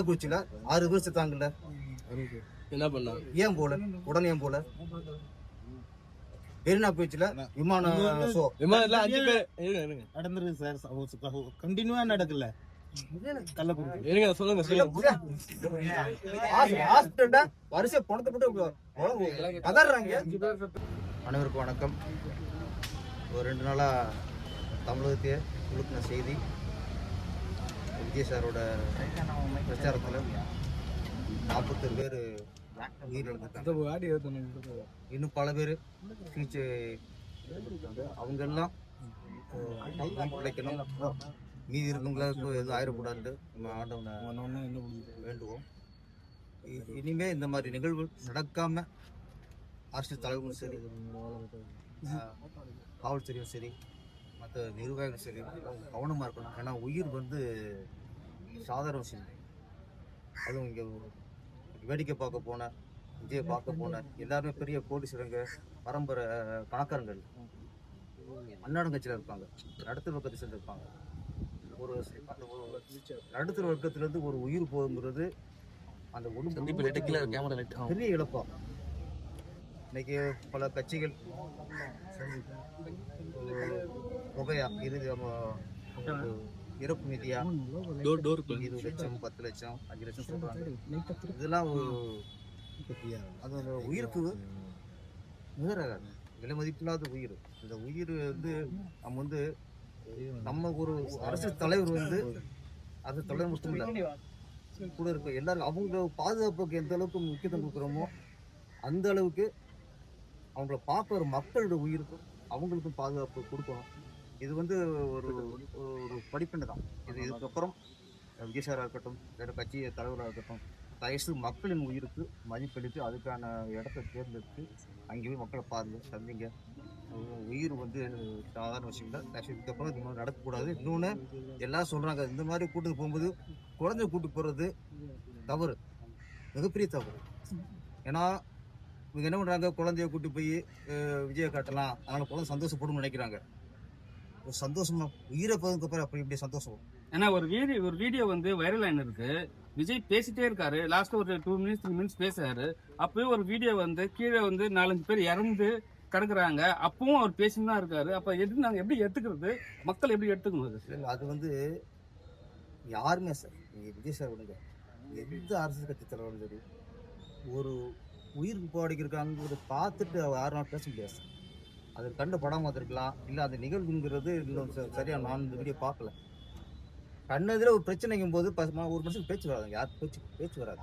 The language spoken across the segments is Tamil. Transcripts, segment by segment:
குறிச்சில 6 பேர் செத்தாங்கல்ல, என்ன பண்ணாங்க? ஏன் போல உடனே ஏன் போல? பெருநா போயிடுச்சுல விமானத்துல 5 பேர் நடந்துருக்கு சார். கண்டினியூவா நடக்கல. இருங்க சொல்லுங்க சொல்லுங்க. வரிசை பணத்தை போட்டு கதறாங்க. அனைவருக்கும் வணக்கம். ஒரு 2 நாளா தமிழகத்தையே உழுக்கின செய்தி, விஜய் சாரோட பிரச்சாரத்தில் 40 பேர் உயிரிழந்திருக்காங்க. இன்னும் பல பேர் சிகிச்சை அவங்க எல்லாம் கிடைக்கணும். மீதி இருக்கவங்களுக்கு எதுவும் ஆயிடக்கூடாது நம்ம ஆண்டவனை வேண்டுவோம். இனிமே இந்த மாதிரி நிகழ்வு நடக்காம அரசியல் தலைவர்களும் சரி, காவல்துறையும் சரி, மற்ற நிர்வாகிகளும் சரி கவனமாக இருக்கணும். ஏன்னா உயிர் சாதாரண விஷயம். அதுவும் இங்கே வேடிக்கை பார்க்க போன, விஜயை பார்க்க போன எல்லாருமே பெரிய கோடீஸ்வரங்க, பரம்பரை பணக்காரங்கள், அன்னாடம் கட்சியில் இருப்பாங்க, நடுத்தர வர்க்கத்தை சேர்ந்திருப்பாங்க. ஒரு நடுத்தர வர்க்கத்திலேருந்து ஒரு உயிர் போகுங்கிறது அந்த பெரிய இழப்பா. இன்னைக்கு பல கட்சிகள் தொகையா இறப்பு நிதியா 20 லட்சம் 10 லட்சம் 5 லட்சம் சொல்றாங்க. இதெல்லாம் அது உயிருக்கு விலை மதிப்பில்லாத உயிர். இந்த உயிர் நம்ம ஒரு அரசியல் தலைவர் அது தலைவர் மட்டும் இல்லை, கூட இருக்க எல்லாரும் அவங்க பாதுகாப்புக்கு எந்த அளவுக்கு முக்கியத்துவம் கொடுக்குறோமோ அந்த அளவுக்கு அவங்கள பார்க்குற மக்களோட உயிருக்கும் அவங்களுக்கும் பாதுகாப்பு கொடுக்கணும். இது ஒரு ஒரு படிப்பினை தான். இதுக்கப்புறம் விஜய் சாராக இருக்கட்டும், வேறு கட்சி தலைவராக இருக்கட்டும், தயசு மக்களின் உயிருக்கு மதிப்பளித்து அதுக்கான இடத்த தேர்ந்தெடுத்து அங்கே போய் மக்களை பாருங்க, சந்திங்க. உயிர் சாதாரண விஷயம் இல்லை. இதுக்கப்புறம் இது மாதிரி நடக்கக்கூடாது. இன்னொன்று எல்லாம் சொல்கிறாங்க, இந்த மாதிரி கூட்டுக்கு போகும்போது குழந்தைய கூட்டு போகிறது தவறு, மிகப்பெரிய தவறு. ஏன்னா இவங்க என்ன பண்ணுறாங்க, குழந்தைய கூட்டு போய் விஜயை காட்டலாம், அதனால் குழந்தை சந்தோஷப்படும் நினைக்கிறாங்க. ஒரு சந்தோஷமா உயிரை போதுக்கு அப்புறம் அப்படி இப்படி சந்தோஷம். ஏன்னா ஒரு வீடியோ வைரல் ஆயின்னு இருக்கு. விஜய் பேசிட்டே இருக்காரு, லாஸ்ட் ஒரு 2 மினிட்ஸ் 3 மினிட்ஸ் பேசுறாரு. அப்பவே ஒரு வீடியோ கீழே 4-5 பேர் இறந்து கிடக்குறாங்க. அப்பவும் அவர் பேசிட்டு தான் இருக்காரு. அப்ப நாங்க எப்படி எடுத்துக்கிறது, மக்கள் எப்படி எடுத்துக்கணும்? அது யாருமே சார், விஜய் சார் விடுங்க, எந்த அரசியல் கட்சி தலைவரும் சரி, ஒரு உயிருக்கு போராடிக்கிறாங்கிறத பார்த்துட்டு யாரும் நாள் பேச முடியாது சார். அது கண்டு படம் பார்த்துருக்கலாம், இல்லை அந்த நிகழ்வுங்கிறது இன்னும் சரியாக நான் இந்த வீடியோ பார்க்கல. கண்ணதில் ஒரு பிரச்சனைங்கும் போது ஒரு மனுஷன் பேச்சு வராது, யார் பேச்சு வராது.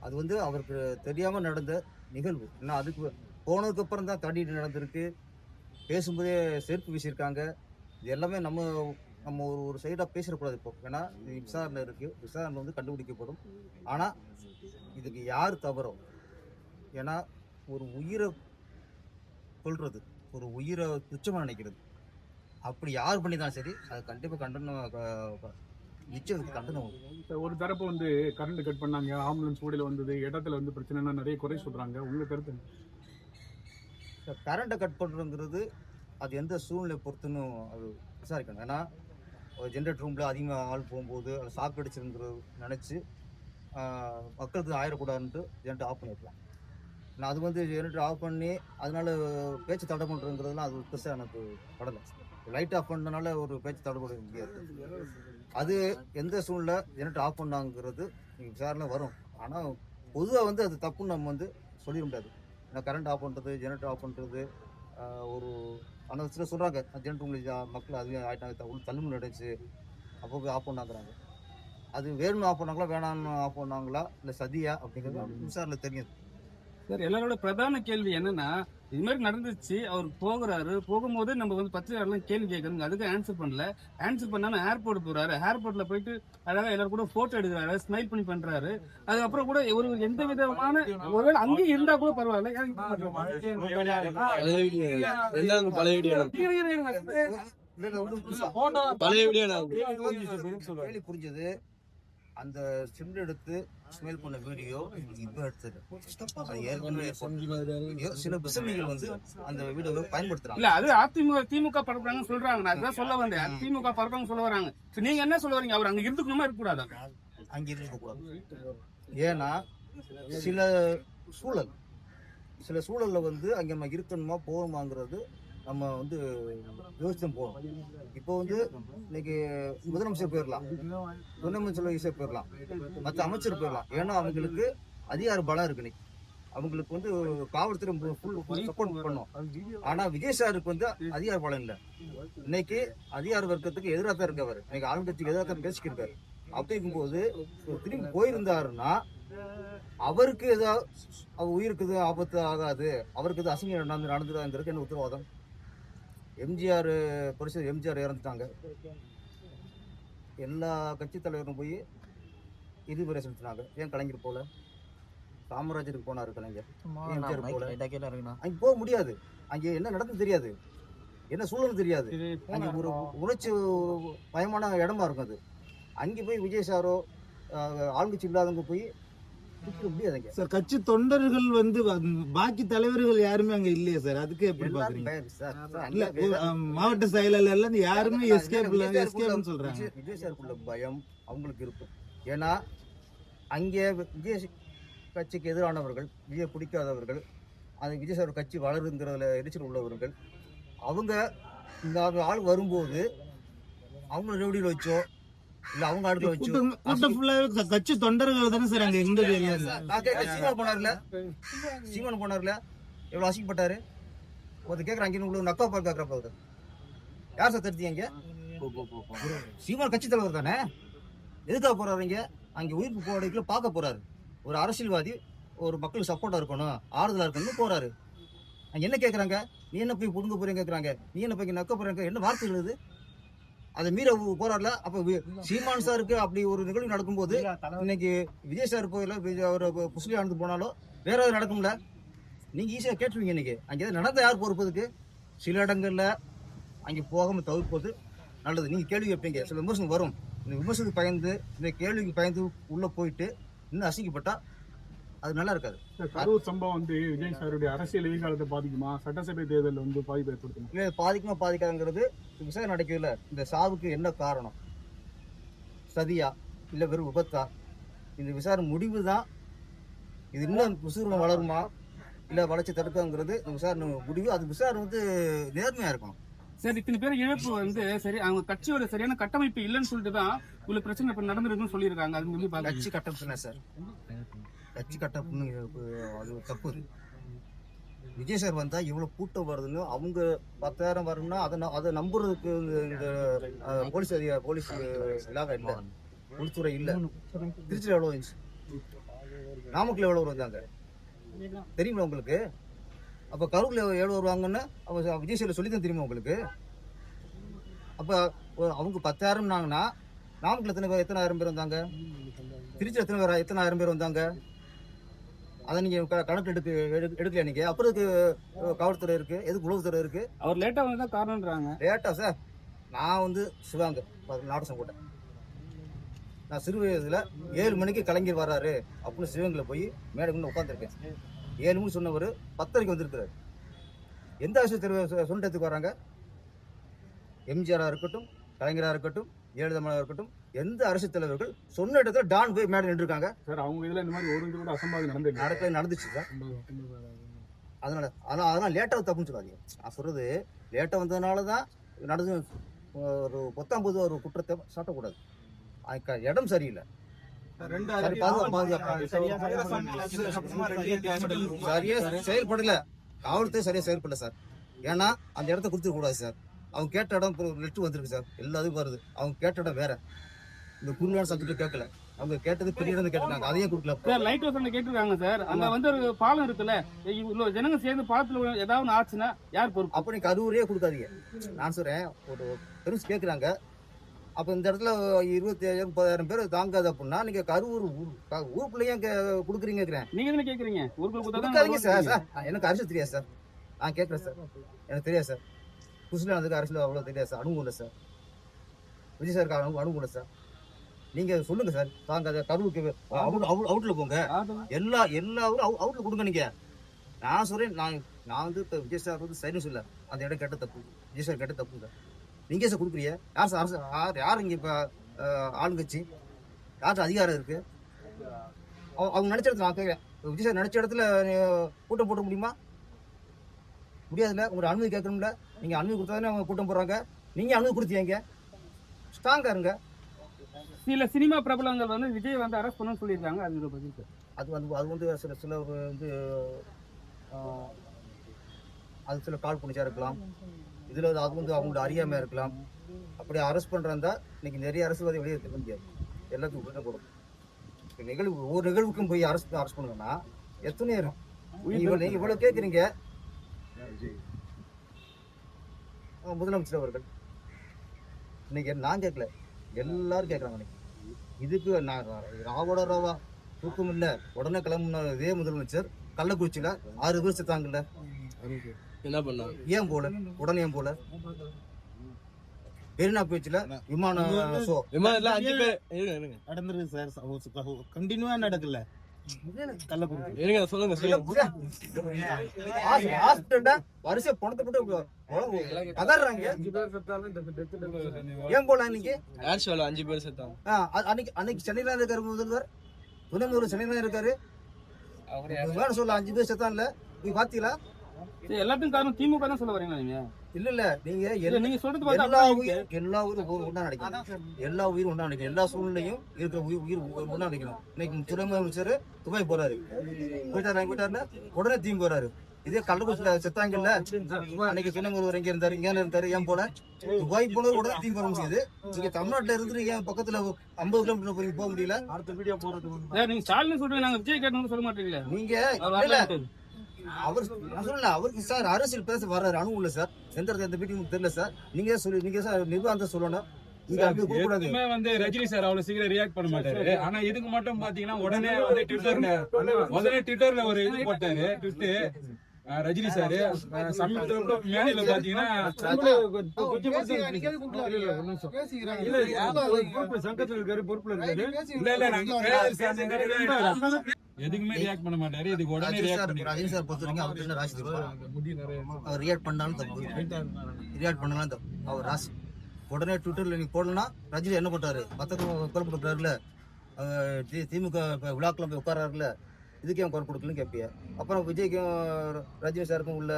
அது அவருக்கு தெரியாமல் நடந்த நிகழ்வு. ஏன்னா அதுக்கு போனதுக்கப்புறம் தான் தடிட்டு நடந்திருக்கு. பேசும்போதே செருப்பு வீசியிருக்காங்க. இது எல்லாமே நம்ம ஒரு சைடாக பேசிடக்கூடாது இப்போ. ஏன்னா இது விசாரணை இருக்குது, விசாரணை கண்டுபிடிக்கப்படும். ஆனால் இதுக்கு யார் தவறோ, ஏன்னா ஒரு உயிரை கொள்வது, ஒரு உயிரை துச்சமாக நினைக்கிறது, அப்படி யார் பண்ணி தான் சரி, அது கண்டிப்பாக கண்டனம். ஒரு தரப்பு கரண்ட் கட் பண்ணாங்க, ஆம்புலன்ஸ் ஓடியில் வந்தது, இடத்துல பிரச்சனைனா நிறைய குறை சொல்றாங்க. உங்க கருத்து? கரண்ட்டை கட் பண்ணுறதுங்கிறது அது எந்த சூழ்நிலை பொறுத்துன்னு அது விசாரிக்கணும். ஏன்னா ஒரு ஜென்ரேட்டர் ரூமில் அதிகமாக ஆள் போகும்போது அது ஷாக் அடிச்சிருங்கிறது நினச்சி மக்களுக்கு ஆயிடக்கூடாதுன்ட்டு ஜென்ரேட்டர் ஆஃப் பண்ணிருக்கலாம். நான் அது ஜென்ரேட்டர் ஆஃப் பண்ணி அதனால பேச்சு தடை பண்ணுறதுங்கிறதுலாம் அது பெருசாக எனக்கு படலை. லைட் ஆஃப் பண்ணனால ஒரு பேச்சு தடைப்பட முடியாது. அது எந்த சூழ்நிலை ஜென்ரேட்டர் ஆஃப் பண்ணாங்கிறது விசாரணை வரும். ஆனால் பொதுவாக அது தப்புன்னு நம்ம சொல்லிட முடியாது. ஏன்னா கரண்ட் ஆஃப் பண்ணுறது, ஜென்ரேட்டர் ஆஃப் பண்ணுறது ஒரு அந்த சில சொல்கிறாங்க, ஜென்ரேட்டர் உங்களுக்கு மக்கள் அதிகம் ஆகிட்டாங்க, தள்ளுமுள்ள நடந்துச்சு, அப்போ போய் ஆஃப் பண்ணாங்கிறாங்க. அது வேணும்னு ஆஃப் பண்ணாங்களா, வேணாம்னு ஆஃப் பண்ணாங்களா, இல்லை சதியா அப்படிங்கிறது விசாரணை தெரியாது சார். எல்லாரோட பிரதான கேள்வி என்னன்னா, இது மாதிரி நடந்துச்சு, அவர் போகும்போது நம்ம பத்திரிகையாளர்லாம் கேள்வி கேட்கறோங்க, அதுக்கு ஆன்சர் பண்ணல. ஆன்சர் பண்ணாம ஏர்போர்ட் போறாரு, ஏர்போர்ட்ல போயிட்டு அழகா எல்லாரும் கூட போட்டோ எடுக்கிறாரு, ஸ்மைல் பண்ணி பண்றாரு. அதுக்கப்புறம் கூட ஒரு எந்த விதமான ஒருவேளை அங்கேயும் இருந்தா கூட பரவாயில்ல. புரிஞ்சது. அந்த சிம் எடுத்து ஸ்மெல் பண்ண வீடியோ இப்போ எடுத்தது. சில பிசமிகள் அந்த வீடியோவை பயன்படுத்துறாங்க. இல்ல அது திமுக பரப்புறாங்கன்னு சொல்றாங்க. நான் அதான் சொல்ல வந்தேன், திமுக பரப்புறாங்க சொல்ல வராங்க. நீங்க என்ன சொல்ல வரீங்க? அவர் அங்க இருந்துக்கணுமா இருக்க கூடாது? அங்கே இருக்கக்கூடாது. ஏன்னா சில சூழல்ல வந்து அங்கே நம்ம இருக்கணுமா போகணுமாங்கிறது நம்ம வந்து யோசிச்சு போகணும். இப்போ வந்து இன்னைக்கு முதலமைச்சர் போயிடலாம், துணை முதலமைச்சர் ஈஸியாக போயிடலாம், மற்ற அமைச்சர் போயிடலாம். ஏன்னா அவங்களுக்கு அதிகார பலம் இருக்கு. இன்னைக்கு அவங்களுக்கு வந்து காவல்துறை ஃபுல் சப்போர்ட் பண்ணும். ஆனா விஜய் சாருக்கு வந்து அதிகார பலம் இல்லை. இன்னைக்கு அதிகார வர்க்கத்துக்கு எதிராக தான் இருக்கவர், இன்னைக்கு ஆளுங்கட்சிக்கு எதிராக தான் பேசிக்கிருக்காரு. அப்படி இருக்கும்போது திரும்பி போயிருந்தாருன்னா அவருக்கு ஏதாவது அவர் உயிருக்கு ஆபத்து ஆகாது, அவருக்கு எது அசிங்கம் நடந்துடாங்கிறதுக்கு என்ன உத்தரவாதம்? எம்ஜிஆர் பரிசு எம்ஜிஆர் இறந்துட்டாங்க, எல்லா கட்சி தலைவரும் போய் இதுவரை செலுத்தினாங்க. ஏன் கலைஞர் போல? காமராஜருக்கு போனாரு கலைஞர், எம்ஜிஆர் போல? அங்கே போக முடியாது. அங்கே என்ன நடந்து தெரியாது, என்ன சூழல் தெரியாது. அங்கே ஒரு உணர்ச்சி பயமான இடமா இருக்கும் அது. அங்கே போய் விஜய் சாரோ ஆளுங்கட்சி இல்லாதவங்க போய் முடியாதுங்க சார். கட்சி தொண்டர்கள் வந்து பாக்கி தலைவர்கள் யாருமே அங்க இல்லையே சார், அதுக்கு எப்படி பாக்குறீங்க? இல்ல மாவட்ட செயலாளர் எல்லாம் யாருமே எஸ்கேப்னு சொல்றாங்க. விஜய் சாருக்குள்ள பயம் அவங்களுக்கு இருக்கும். ஏன்னா அங்கே விஜய் கட்சிக்கு எதிரானவர்கள், விஜய் பிடிக்காதவர்கள், அது விஜய் சார் கட்சி வளருங்கிறதுல எரிச்சல் உள்ளவர்கள், அவங்க இந்த ஆள் வரும்போது அவங்க ரெவடியில் வச்சோ இல்ல அவங்க அடுத்து வச்சு கூட்டம் ஃபுல்லாவே கட்சி தொண்டர்கள் தானே சார் அங்க இருந்தது. சீமான் போனார்ல, எவ்வளவு அசிங்கப்பட்டாரு. ஒருத்தர் கேட்கறாங்க, உங்களுக்கு நக்கா பால் கேட்கறப்ப யார் சார் தடுத்தீங்க? சீமான் கட்சி தலைவர் தானே, எதுக்காக போறாருங்க? அங்கே உயிர்ப்பு போராட்டத்தில் பார்க்க போறாரு. ஒரு அரசியல்வாதி ஒரு மக்களுக்கு சப்போர்ட்டா இருக்கணும், ஆறுதலா இருக்கணும்னு போறாரு. அங்க என்ன கேட்கறாங்க? நீ என்ன போய் புடுங்க போறீங்க கேட்கறாங்க, நீ என்ன போய் நக்க போறீங்க, என்ன வார்த்தை எழுது? அதை மீற போராடல. அப்ப சீமான் சாருக்கு அப்படி ஒரு நிகழ்வு நடக்கும்போது இன்னைக்கு விஜய் சார் போயில அவர் புஸ்லி ஆனது போனாலும் வேற ஏதாவது நடக்கும்ல? நீங்க ஈஸியா கேட்டுருவீங்க. இன்னைக்கு அங்கே நடந்த யார் பொறுப்பதுக்கு? சில இடங்கள்ல அங்கே போகாம தவிர்ப்பது நல்லது. நீங்க கேள்வி வைப்பீங்க, சில விமர்சனம் வரும். இந்த விமர்சனத்துக்கு பயந்து, இந்த கேள்விக்கு பயந்து உள்ள போயிட்டு இன்னும் அசிங்கப்பட்டா அது நல்லா இருக்காது. கரூர் சம்பவம் வந்து விஜய் சாருடைய அரசியல் எதிர்காலத்தை பாதிக்குமா? சட்டசபை தேர்தல் வந்து பாதிப்பு ஏற்படுத்துமா? இல்லை, பாதிக்குமா பாதிக்காதுங்கிறது விசாரணை நடக்கல. இந்த சாவுக்கு என்ன காரணம்? சதியா இல்லை வெறும் விபத்தா? இந்த விசாரணை முடிவு தான் இது இன்னும் விசாரணை வளருமா இல்லை வளர்ச்சி தடுக்காங்கிறது இந்த விசாரணை முடிவு. அது விசாரணை வந்து நேர்மையா இருக்கணும். சரி, இத்தனை பேர் இழப்பு வந்து சரி, அவங்க கட்சியோட சரியான கட்டமைப்பு இல்லைன்னு சொல்லிட்டு தான் இவ்வளவு பிரச்சனை இப்ப நடந்திருக்குன்னு சொல்லியிருக்காங்க. அது சொல்லி கட்சி கட்டமைப்பு சார், கட்சி கட்டப்புன்னு அது தப்பு. விஜய் சார் வந்தா இவ்வளவு கூட்டம் வருதுன்னு அவங்க 10,000 வரணும்னா அதை நம்புறதுக்கு இந்த போலீஸ் இலாகா இல்லை, உள்துறை இல்லை. திருச்சியில் எவ்வளவு இருந்துச்சு, நாமக்கல் எவ்வளவு வந்தாங்க தெரியுமா உங்களுக்கு? அப்ப கரூர்ல எவ்வளவு வருவாங்கன்னு அவங்க விஜய் சார் சொல்லி தான் தெரியுமா உங்களுக்கு? அப்ப அவங்க 10,000னாங்கன்னா நாமக்கல் எத்தனை ஆயிரம் பேர் வந்தாங்க, திருச்சி எத்தனை ஆயிரம் பேர் வந்தாங்க? அதை நீங்க கணக்கு எடுக்கல. நீங்க அப்புறம் காவல்துறை இருக்கு, எதுக்கு உளவுத்துறை இருக்கு? அவர் லேட்டா வந்து காரணம்ன்றாங்க. லேட்டா சார், நான் வந்து சிவாங்க நாடகம் போட்டேன். நான் சிறு வயதுல 7 மணிக்கு கலைஞர் வர்றாரு அப்படின்னு சிவகங்கையில் போய் மேடைக்கு உட்காந்துருக்கேன். 7 மணிக்கு சொன்னவர் 10:30 வந்திருக்கிறாரு. எந்த அரசியல் சொன்னதுக்கு வராங்க? எம்ஜிஆரா இருக்கட்டும், கலைஞரா இருக்கட்டும், ஜெயலலிதா இருக்கட்டும், எந்த அரசியல் தலைவர்கள் சொன்ன இடத்துல டான் போய் மேடை நின்றுருக்காங்க சார்? அவங்க இதுல இந்த மாதிரி ஒரு கூட அசம்பாவிதம் நடந்துச்சு சார். அதனால லேட்டா தப்புன்னு சொல்லாதீங்க. நான் சொல்றது லேட்டா வந்ததுனாலதான் நடந்து ஒரு 19 ஒரு குற்றத்தை சாட்டக்கூடாது. இடம் சரியில்லை, சரியா செயல்படல, காவல்துறை சரியா செயல்படல சார். ஏன்னா அந்த இடத்த கொடுத்துக்க கூடாது சார். அவங்க கேட்ட இடம் லெட்டர் வந்திருக்கு சார், எல்லாத்துக்கும் வருது. அவங்க கேட்ட இடம் வேற, இந்த குருவான சப்ஜெக்ட் கேட்கல. அவங்க கேட்டது பெரிய இடம் கேட்டாங்க, அதையும் கொடுக்கல சார். லைட் ஹவுஸ் கேட்டிருக்காங்க சார். அங்க வந்து ஒரு பாலம் இருக்குல்ல, இவ்வளவு ஜனங்க சேர்ந்து பாலத்துல ஏதாவது ஆச்சுன்னா யார் பொறுப்பு? அப்ப நீங்க கரூரே கொடுக்காதீங்க. நான் சொல்றேன், ஒரு பெருசு கேட்கறாங்க. அப்ப இந்த இடத்துல 25,000-30,000 பேர் தாங்காது அப்படின்னா நீங்க கரூர் ஊருக்குள்ளேயே கொடுக்குறீங்க. நீங்க என்ன கேக்குறீங்க? ஊருக்கு சார். எனக்கு அரசியல் தெரியாது சார், நான் கேட்கறேன் சார். எனக்கு தெரியாது சார், புதுசுல அதுக்கு அரசியல் அவ்வளவு தெரியாது சார், அனுபவம் இல்லை சார். விஜய் சாருக்கு அனுபவம் இல்லை சார். நீங்க சொல்லுங்க சார், தாங்க கரூருக்கு அவுட்ல போங்க, எல்லா ஊரும் அவுட்ல கொடுங்க. நீங்க நான் சொல்றேன், நான் வந்து இப்போ விஜய் சார் வந்து சரின்னு சொல்ல, அந்த இடம் கேட்ட தப்பு, விஜய் சார் கேட்ட தப்புங்க. நீங்க சார் கொடுக்குறீங்க. யார் சார் யார் இங்க இப்போ ஆளுங்கட்சி யார்கிட்ட அதிகாரம் இருக்கு? அவங்க நினைச்ச இடத்துல நான் கேட்குறேன், விஜய் சார் நினைச்ச இடத்துல கூட்டம் போட முடியுமா? முடியாதுல்ல. உங்களோட அனுமதி கேட்கணும்ல. நீங்கள் அனுமதி கொடுத்தாதானே அவங்க கூட்டம் போடுறாங்க. நீங்கள் அனுமதி கொடுத்தீங்க, ஸ்ட்ராங்காக இருங்க. சில சினிமா பிரபலங்கள் வந்து விஜய் வந்து அரெஸ்ட் பண்ணணும்னு சொல்லியிருக்காங்க. அது பதில் சார். அது வந்து சில வந்து அது சில கால் பண்ணிச்சா இருக்கலாம். இதில் அது வந்து அவங்களோட அறியாமையாக இருக்கலாம். அப்படி அரெஸ்ட் பண்ணுறதா இன்னைக்கு நிறைய அரசியல்வாதி வெளியே இருக்க முடியாது. எல்லாத்துக்கும் உடனே போடும். ஒவ்வொரு நிகழ்வுக்கும் போய் அரெஸ்ட் பண்ணுங்கன்னா எத்தனை இருக்கும்? இவ்வளோ கேட்குறீங்க. முதலமைச்சர் அவர்கள் இன்னைக்கு நான் கேட்கல, எல்லாரும் கேட்குறாங்க. இன்னைக்கு இதுக்கு நான் ராவா தூக்கம் இல்லை, உடனே கிளம்புன இதே முதலமைச்சர் கள்ளக்குறிச்சியில் 6 பேர் செத்தாங்கல்ல, என்ன பண்ணாங்க? ஏன் போல? உடனே ஏன் போல? பெருநா பேச்சுல விமானத்துல 5 பேர் நடந்துருக்கு சார். கண்டினியூவா நடக்கல. இருங்க சொல்லுங்க. வரிசை பணத்தை போட்டு கதறாங்க. ஏன் போல? இன்னைக்கு ஏர் ஷோல 5 பேர் செத்தாங்க. அன்னைக்கு சென்னையில இருக்காரு முதல்வர், துணை முதல்வர் சென்னையில இருக்காரு. வேணும் சொல்ல 5 பேர் செத்தான்ல, நீங்க பாத்தீங்களா? எல்லாத்துக்கும் காரணம் திமுக தான் சொல்ல வரீங்களா நீங்க? இல்ல நீங்க நீங்க சொல்றது எல்லா உயிரும் ஒன்றா நினைக்கணும். எல்லா உயிரும் ஒன்றா நினைக்கணும். எல்லா சூழ்நிலையும் இருக்கிற உயிர் ஒன்றா நினைக்கணும். இன்னைக்கு துணை முதலமைச்சர் துபாய் போறாரு, போயிட்டாருல உடனே தீம் போறாரு. இதே கள்ளக்குறிச்சியில செத்தாங்கல்ல, அன்னைக்கு துணை முதல்வர் எங்க இருந்தாரு, இங்க இருந்தாரு, ஏன் போல? துபாய் போனது உடனே தீம் போற முடியுது. நீங்க தமிழ்நாட்டுல இருந்து ஏன் பக்கத்துல 50 கிலோமீட்டர் போக முடியல? அடுத்த வீடியோ போறது நீங்க ஸ்டாலின் சொல்றீங்க, நாங்க விஜய் கேட்டோம்னு சொல்ல மாட்டீங்களா? நீங்க அவர் நான் சொல்லல, அவருக்கு சார் அரசியல் பேச வர்றாரு, அனுபவம் இல்லை சார். எந்த மீட்டிங் தெரியல சார். நீங்க சார் நிர்வாகத்தை சொல்லணும். எதுவுமே வந்து ரஜினி சார் அவ்வளவு சீக்கிரம் ரியாக்ட் பண்ண மாட்டாரு. ஆனா இதுக்கு மட்டும் பாத்தீங்கன்னா உடனே வந்து ட்விட்டர்ல ஒரு இது போட்டாரு. ரஜினி சார் சமீபத்துல மேடையில பாத்தீங்கன்னா சங்கத்துல இருக்காரு, பொறுப்புல இருக்காரு. எதுக்குமே ரியாக்ட் பண்ண மாட்டாரு. இதுக்கு உடனே ரஜினி சார் பொறுத்த வரைக்கும் அவருக்கு என்ன ராசி அவர் ரியாக்ட் பண்ணாலும் தப்பு, ரியாக்ட் பண்ணாலும் தப்பு. அவர் ராசி உடனே ட்விட்டர்ல நீங்க போடலன்னா ரஜினி என்ன பண்றாரு? குரல் கொடுக்குறாருல, திமுக விழாக்கள் போய் உட்காராருல, இதுக்கு ஏன் குரல் கொடுக்கலன்னு கேட்பிய. அப்புறம் விஜய்க்கும் ரஜினி சாருக்கும் உள்ள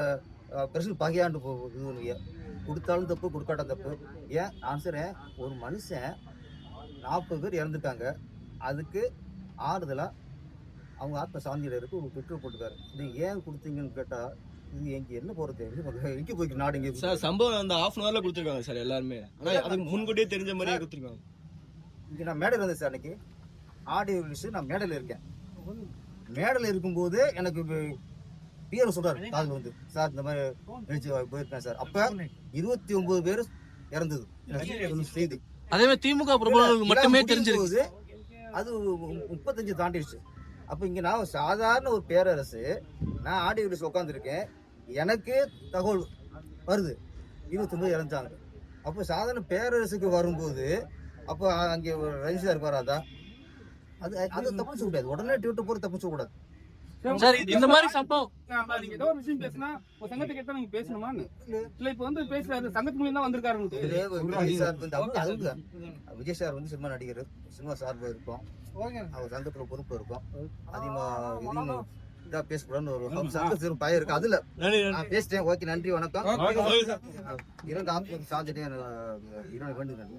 பிரச்சனை பகையாண்டு போகுது. கொடுத்தாலும் தப்பு, கொடுக்காட்டும் தப்பு. ஏன் ஆன்சர்? ஒரு மனுஷன் 40 பேர் இறந்துட்டாங்க, அதுக்கு ஆறுதலா அவங்க ஆத்ம சாந்தியில இருக்கு ஒரு ட்விட்டர் போட்டுக்காரு. இது ஏன் கொடுத்தீங்கன்னு கேட்டா, இது எங்க என்ன போறது, எங்க போய்க்கு நாடு எங்க சார்? சம்பவம் அந்த 1/2 hourல கொடுத்துருக்காங்க சார் எல்லாருமே. ஆனா அது முன்கூட்டியே தெரிஞ்ச மாதிரியே கொடுத்துருக்காங்க. இங்க நான் மேடையில் இருந்தேன் சார். அன்னைக்கு ஆடியோ ரிலீஸ் நான் மேடையில் இருக்கேன். மேடையில் இருக்கும்போது எனக்கு பிஆர் சொல்றாரு கால் வந்து, சார் இந்த மாதிரி நிகழ்ச்சி போயிருக்கேன் சார். அப்ப 29 பேர் இறந்தது செய்தி. அதே மாதிரி திமுக பிரபலங்களுக்கு மட்டுமே தெரிஞ்சிருக்கு. அது 35 தாண்டிடுச்சு. அப்ப இங்க நான் சாதாரண ஒரு பேரரசு, நான் ஆடியோ ரிலீஸ் உட்காந்துருக்கேன், எனக்கு தகவல் வருது 29 இறந்தாங்க. அப்போ சாதாரண பேரரசுக்கு வரும்போது அப்போ அங்கே ரஜினி சார் வராதா? அது தப்பு சொல்ல கூடாது. உடனே ட்விட்டர் போற தப்பு சொல்லக்கூடாது. சார் இந்த மாதிரி சம்பவம் நீங்க ஏதோ ஒரு விஷயம் பேசினா ஒரு சங்கத்தை கேட்டா நீங்க பேசணுமான்னு இல்ல? இப்ப வந்து பேசுறாரு, சங்கத்து மூலியம் தான் வந்திருக்காரு. விஜய் சார் வந்து சினிமா நடிகர், சினிமா சார்பு இருக்கும், அவர் சங்கத்துல பொறுப்பு இருக்கும். அதிகமா இதா பேசக்கூடாதுன்னு ஒரு சங்கத்தின் பயம் இருக்கு. அதுல நான் பேசிட்டேன். ஓகே, நன்றி, வணக்கம். 2 ஆத்ம சார்ஜ் வேண்டுகிறேன்.